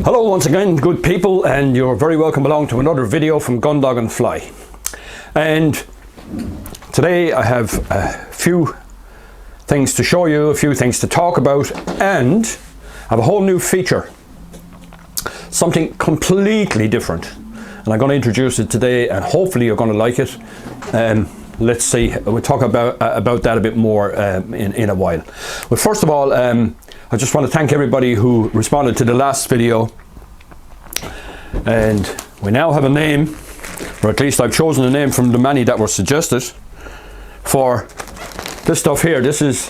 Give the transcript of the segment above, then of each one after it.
Hello once again, good people, and you're very welcome along to another video from Gundog and Fly. And today I have a few things to show you, a few things to talk about, and I have a whole new feature, something completely different, and I'm going to introduce it today, and hopefully you're going to like it. Let's see, we'll talk about that a bit more in a while. But first of all, I just want to thank everybody who responded to the last video, and we now have a name, or at least I've chosen a name from the many that were suggested for this stuff here. This is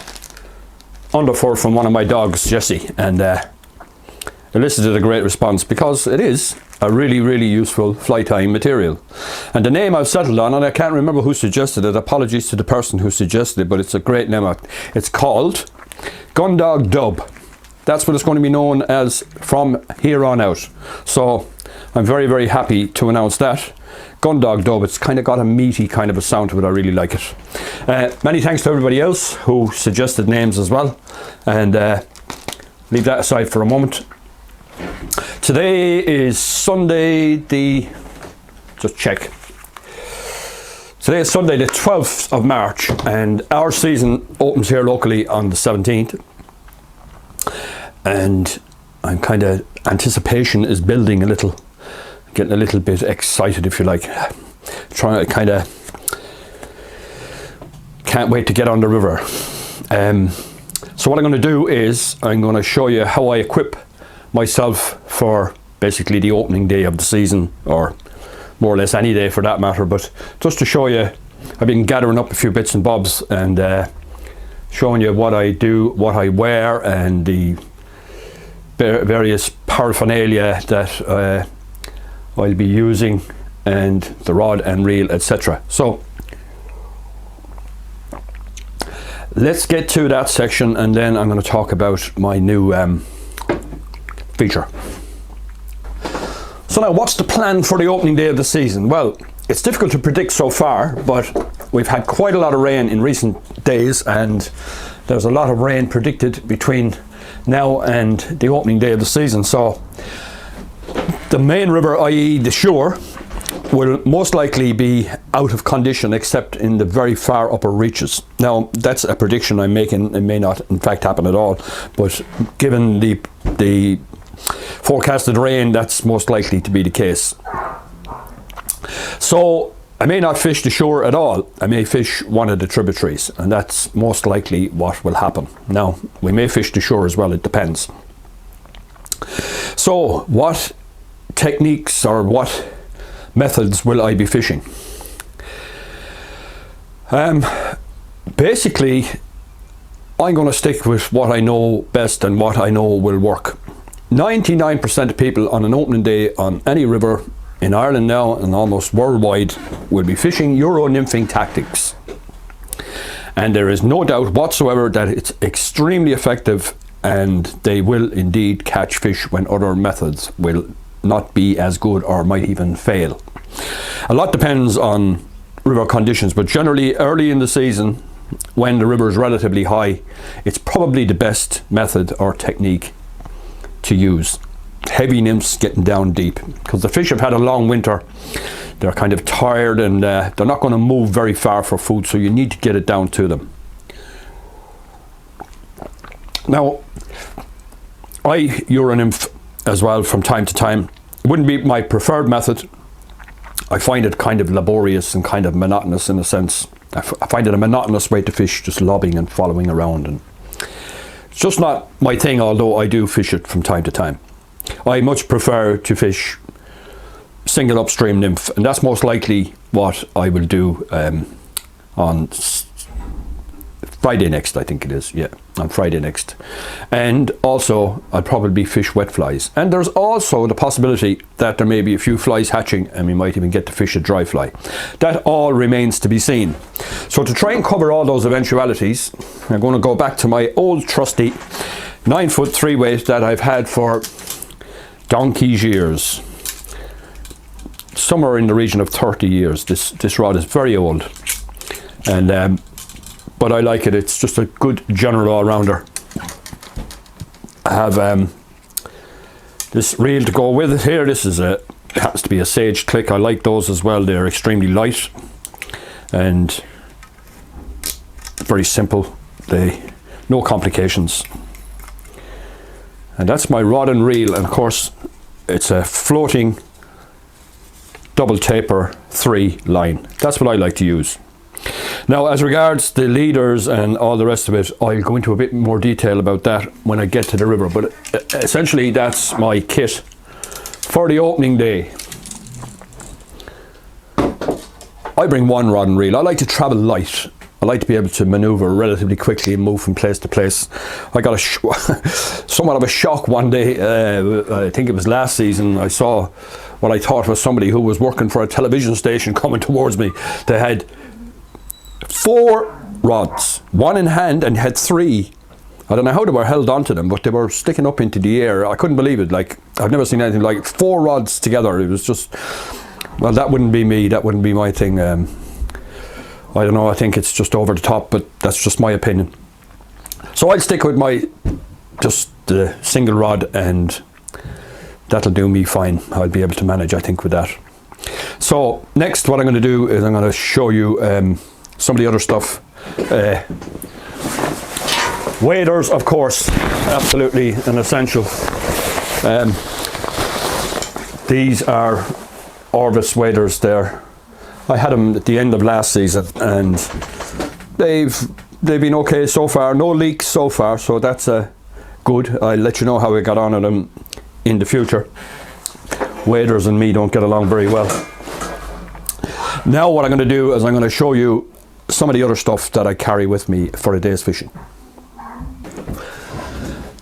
underfur from one of my dogs, Jesse, and elicited a great response because it is a really useful fly tying material. And the name I've settled on, and I can't remember who suggested it, apologies to the person who suggested it, but it's a great name. It's called Gundog Dub. That's what it's going to be known as from here on out. So I'm very happy to announce that. Gundog Dub. It's kind of got a meaty kind of a sound to it. I really like it. Many thanks to everybody else who suggested names as well. And leave that aside for a moment. Today is Sunday just check. Today is Sunday the 12th of March, and our season opens here locally on the 17th. And I'm kind of, anticipation is building a little, getting a little bit excited, if you like. Trying to kind of, can't wait to get on the river. So what I'm going to do is, I'm going to show you how I equip myself for basically the opening day of the season, or more or less any day for that matter. But just to show you, I've been gathering up a few bits and bobs and showing you what I do, what I wear, and the various paraphernalia that I'll be using, and the rod and reel, etc. So let's get to that section, and then I'm going to talk about my new feature. So now, what's the plan for the opening day of the season? Well, it's difficult to predict so far, but we've had quite a lot of rain in recent days, and there's a lot of rain predicted between now and the opening day of the season. So the main river, i.e. the shore, will most likely be out of condition except in the very far upper reaches. Now, that's a prediction I'm making. It may not in fact happen at all, but given the forecasted rain, that's most likely to be the case. So I may not fish the shore at all. I may fish one of the tributaries, and that's most likely what will happen. Now, we may fish the shore as well, it depends. So what techniques or what methods will I be fishing? Basically, I'm going to stick with what I know best and what I know will work. 99% of people on an opening day on any river in Ireland now and almost worldwide will be fishing Euro nymphing tactics. And there is no doubt whatsoever that it's extremely effective, and they will indeed catch fish when other methods will not be as good or might even fail. A lot depends on river conditions, but generally early in the season, when the river is relatively high, it's probably the best method or technique to use. Heavy nymphs getting down deep, because the fish have had a long winter. They're kind of tired, and they're not going to move very far for food, so you need to get it down to them. Now, I Euro nymph as well from time to time. It wouldn't be my preferred method. I find it kind of laborious and kind of monotonous in a sense. I find it a monotonous way to fish, just lobbing and following around, and it's just not my thing, although I do fish it from time to time. I much prefer to fish single upstream nymph, and that's most likely what I will do on Friday next, I think it is. Yeah, on Friday next. And also I'll probably fish wet flies, and there's also the possibility that there may be a few flies hatching, and we might even get to fish a dry fly. That all remains to be seen. So to try and cover all those eventualities, I'm going to go back to my old trusty 9-foot 3-weight that I've had for donkey's years, somewhere in the region of 30 years. This rod is very old, and but I like it. It's just a good general all-rounder. I have this reel to go with it here. This is happens to be a Sage Click. I like those as well. They're extremely light and very simple. No complications. And that's my rod and reel, and of course it's a floating double taper 3 line. That's what I like to use. Now, as regards the leaders and all the rest of it, I'll go into a bit more detail about that when I get to the river, but essentially that's my kit for the opening day. I bring one rod and reel. I like to travel light. I like to be able to maneuver relatively quickly and move from place to place. I got somewhat of a shock one day. I think it was last season. I saw what I thought was somebody who was working for a television station coming towards me. They had 4 rods, one in hand, and had 3. I don't know how they were held onto them, but they were sticking up into the air. I couldn't believe it. Like, I've never seen anything like 4 rods together. It was just, well, that wouldn't be me. That wouldn't be my thing. I don't know, I think it's just over the top, but that's just my opinion. So I'll stick with my just the single rod, and that'll do me fine. I'll be able to manage, I think, with that. So next, what I'm going to do is I'm going to show you some of the other stuff. Waders, of course, absolutely an essential. These are Orvis waders there. I had them at the end of last season, and they've been okay so far. No leaks so far, so that's good. I'll let you know how we got on with them in the future. Waders and me don't get along very well. Now what I'm going to do is I'm going to show you some of the other stuff that I carry with me for a day's fishing.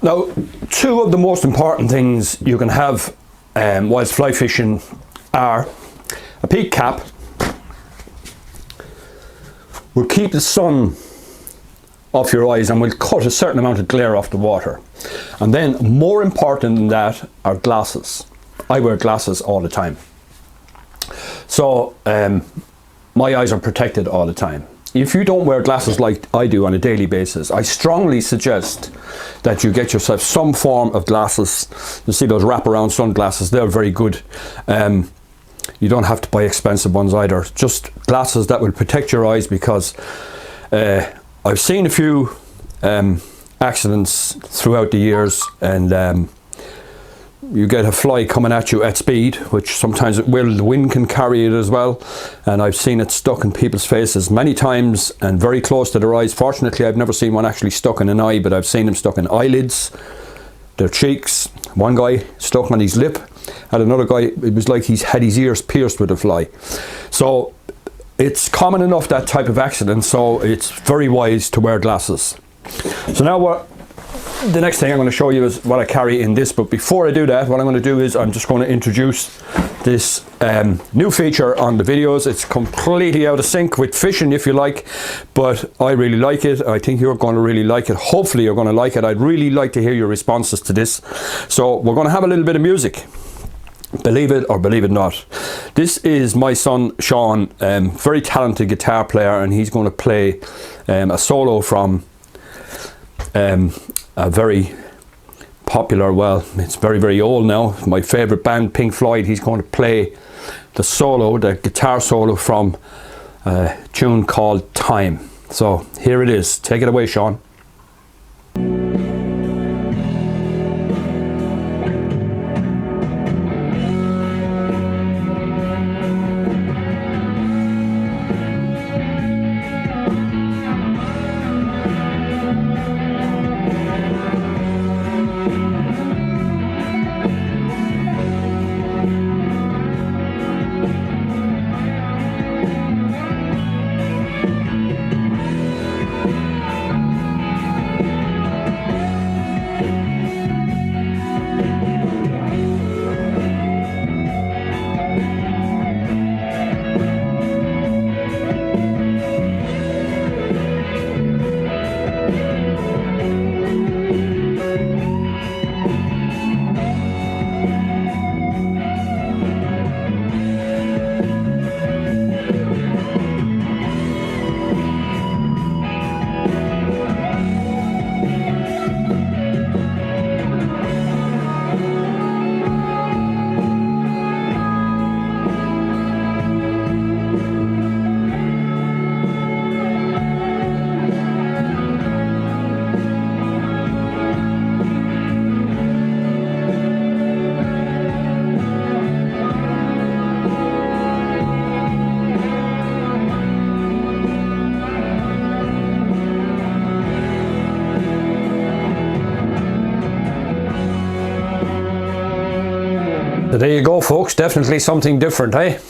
Now, 2 of the most important things you can have whilst fly fishing are a peak cap. Will keep the sun off your eyes and will cut a certain amount of glare off the water. And then, more important than that, are glasses. I wear glasses all the time. So my eyes are protected all the time. If you don't wear glasses like I do on a daily basis, I strongly suggest that you get yourself some form of glasses. You see those wraparound sunglasses, they're very good. You don't have to buy expensive ones either. Just glasses that will protect your eyes, because I've seen a few accidents throughout the years, and you get a fly coming at you at speed, which sometimes it will, the wind can carry it as well, and I've seen it stuck in people's faces many times and very close to their eyes. Fortunately, I've never seen one actually stuck in an eye, but I've seen them stuck in eyelids, their cheeks. One guy stuck on his lip, and another guy, it was like he's had his ears pierced with a fly. So it's common enough, that type of accident, so it's very wise to wear glasses. So now the next thing I'm going to show you is what I carry in this, but before I do that, what I'm going to do is I'm just going to introduce this new feature on the videos. It's completely out of sync with fishing, if you like, but I really like it. I think you're going to really like it. Hopefully you're going to like it. I'd really like to hear your responses to this. So we're going to have a little bit of music. Believe it or believe it not. This is my son Sean, very talented guitar player, and he's going to play a solo from a very popular, well, it's very, very old now, my favourite band, Pink Floyd. He's going to play the solo, the guitar solo from a tune called Time. So here it is. Take it away, Sean. So there you go, folks, definitely something different, eh?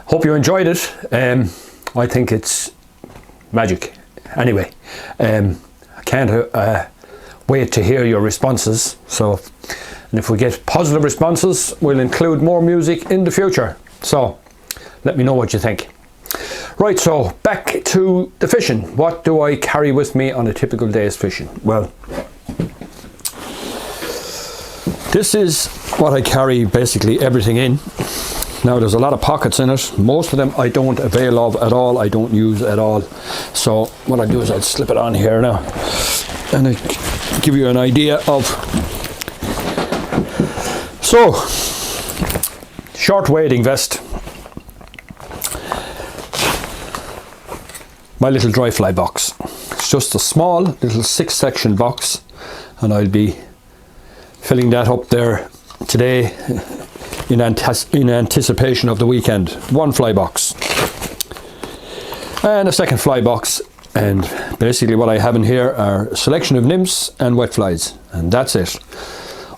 Hope you enjoyed it. I think it's magic. Anyway, I can't wait to hear your responses. So, and if we get positive responses, we'll include more music in the future. So, let me know what you think. Right, so back to the fishing. What do I carry with me on a typical day's fishing? Well, this is what I carry basically everything in. Now there's a lot of pockets in it. Most of them I don't avail of at all. I don't use at all. So what I do is I'll slip it on here now and I give you an idea of. So, short wading vest. My little dry fly box. It's just a small little 6-section box, and I'll be filling that up there today in anticipation of the weekend. One fly box and a second fly box, and basically what I have in here are a selection of nymphs and wet flies, and that's it.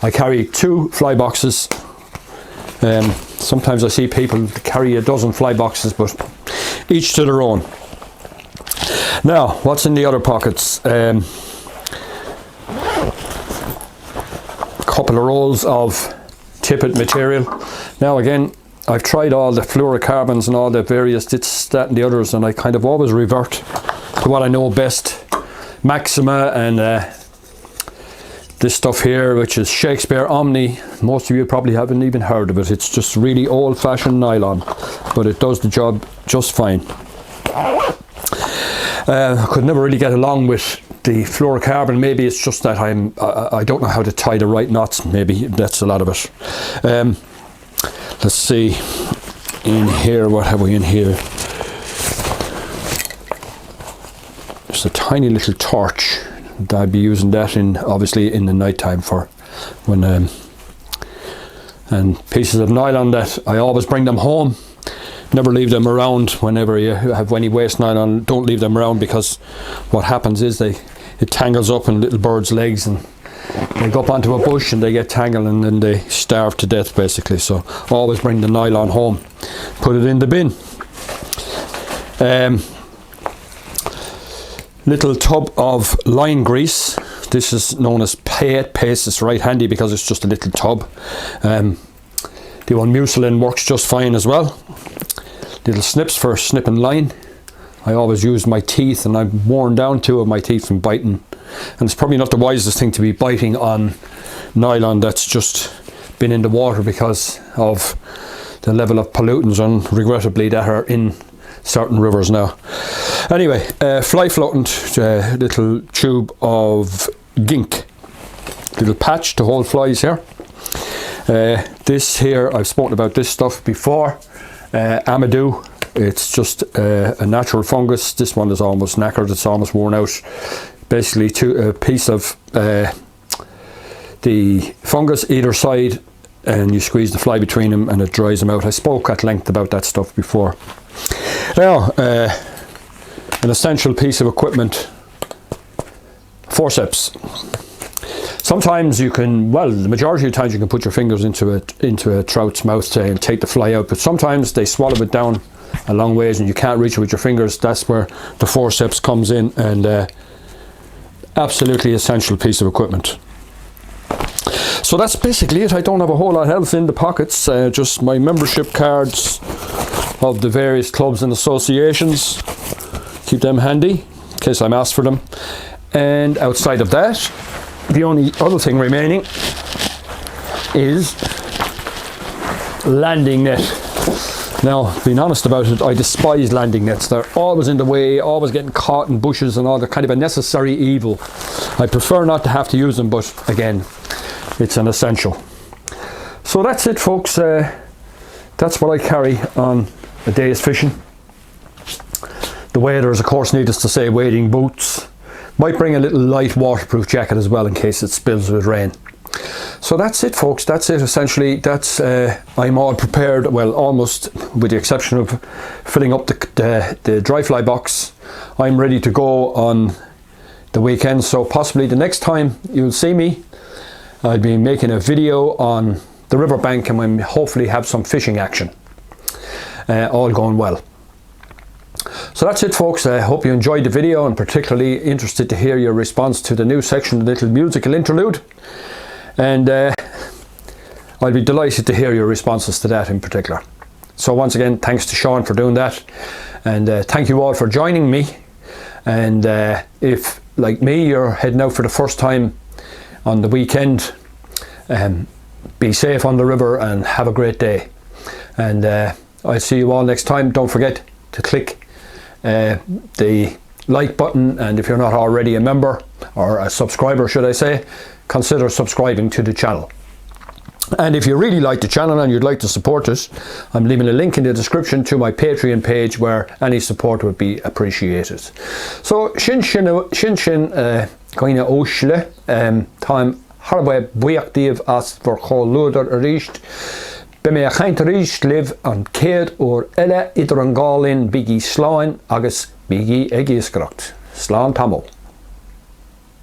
I carry 2 fly boxes. Sometimes I see people carry a dozen fly boxes, but each to their own. Now, what's in the other pockets? Couple of rolls of tippet material. Now again, I've tried all the fluorocarbons and all the various this, that and the others, and I kind of always revert to what I know best. Maxima and this stuff here, which is Shakespeare Omni. Most of you probably haven't even heard of it. It's just really old-fashioned nylon, but it does the job just fine. I could never really get along with the fluorocarbon. Maybe it's just that I don't know how to tie the right knots. Maybe that's a lot of it. Let's see in here, what have we in here? Just a tiny little torch. I'd be using that obviously in the night time for when and pieces of nylon that I always bring them home. Never leave them around. Whenever you have any waste nylon, don't leave them around, because what happens is it tangles up in little birds' legs, and they go up onto a bush and they get tangled, and then they starve to death basically. So always bring the nylon home, put it in the bin. Little tub of line grease. This is known as paste. It's right handy because it's just a little tub. The one mucilin works just fine as well. Little snips for snipping line. I always use my teeth, and I've worn down 2 of my teeth from biting. And it's probably not the wisest thing to be biting on nylon that's just been in the water because of the level of pollutants, and regrettably that are in certain rivers now. Anyway, fly floatant, little tube of gink, little patch to hold flies here. This here, I've spoken about this stuff before. Amadou, it's just a natural fungus. This one is almost knackered, it's almost worn out. Basically a piece of the fungus either side, and you squeeze the fly between them and it dries them out. I spoke at length about that stuff before. Now, an essential piece of equipment, forceps. Sometimes you can, well, the majority of the times you can put your fingers into a trout's mouth and take the fly out, but sometimes they swallow it down a long ways and you can't reach it with your fingers. That's where the forceps comes in, and absolutely essential piece of equipment. So that's basically it. I don't have a whole lot else in the pockets, just my membership cards of the various clubs and associations. Keep them handy in case I'm asked for them. And outside of that, the only other thing remaining is landing net. Now, being honest about it, I despise landing nets. They're always in the way, always getting caught in bushes and all. They're kind of a necessary evil. I prefer not to have to use them, but again, it's an essential. So that's it, folks. That's what I carry on a day's fishing. The waders, of course, needless to say, wading boots. Might bring a little light waterproof jacket as well in case it spills with rain. So that's it, folks. That's it essentially. That's I'm all prepared, well, almost, with the exception of filling up the dry fly box. I'm ready to go on the weekend, so possibly the next time you'll see me, I'll be making a video on the riverbank, and we'll hopefully have some fishing action. All going well. So that's it, folks. I hope you enjoyed the video, and particularly interested to hear your response to the new section, the little musical interlude. And I'll be delighted to hear your responses to that in particular. So once again, thanks to Sean for doing that, and thank you all for joining me. And if, like me, you're heading out for the first time on the weekend, be safe on the river and have a great day. And I'll see you all next time. Don't forget to click the like button, and if you're not already a member, or a subscriber should I say, consider subscribing to the channel. And if you really like the channel and you'd like to support it, I'm leaving a link in the description to my Patreon page where any support would be appreciated. So sin goine ósle time harba buachtív as for choluder richt. Be me a chaint richt live an céad or elle idir an gálin bigi sláin agus bigi egiskracht. Slán tamil.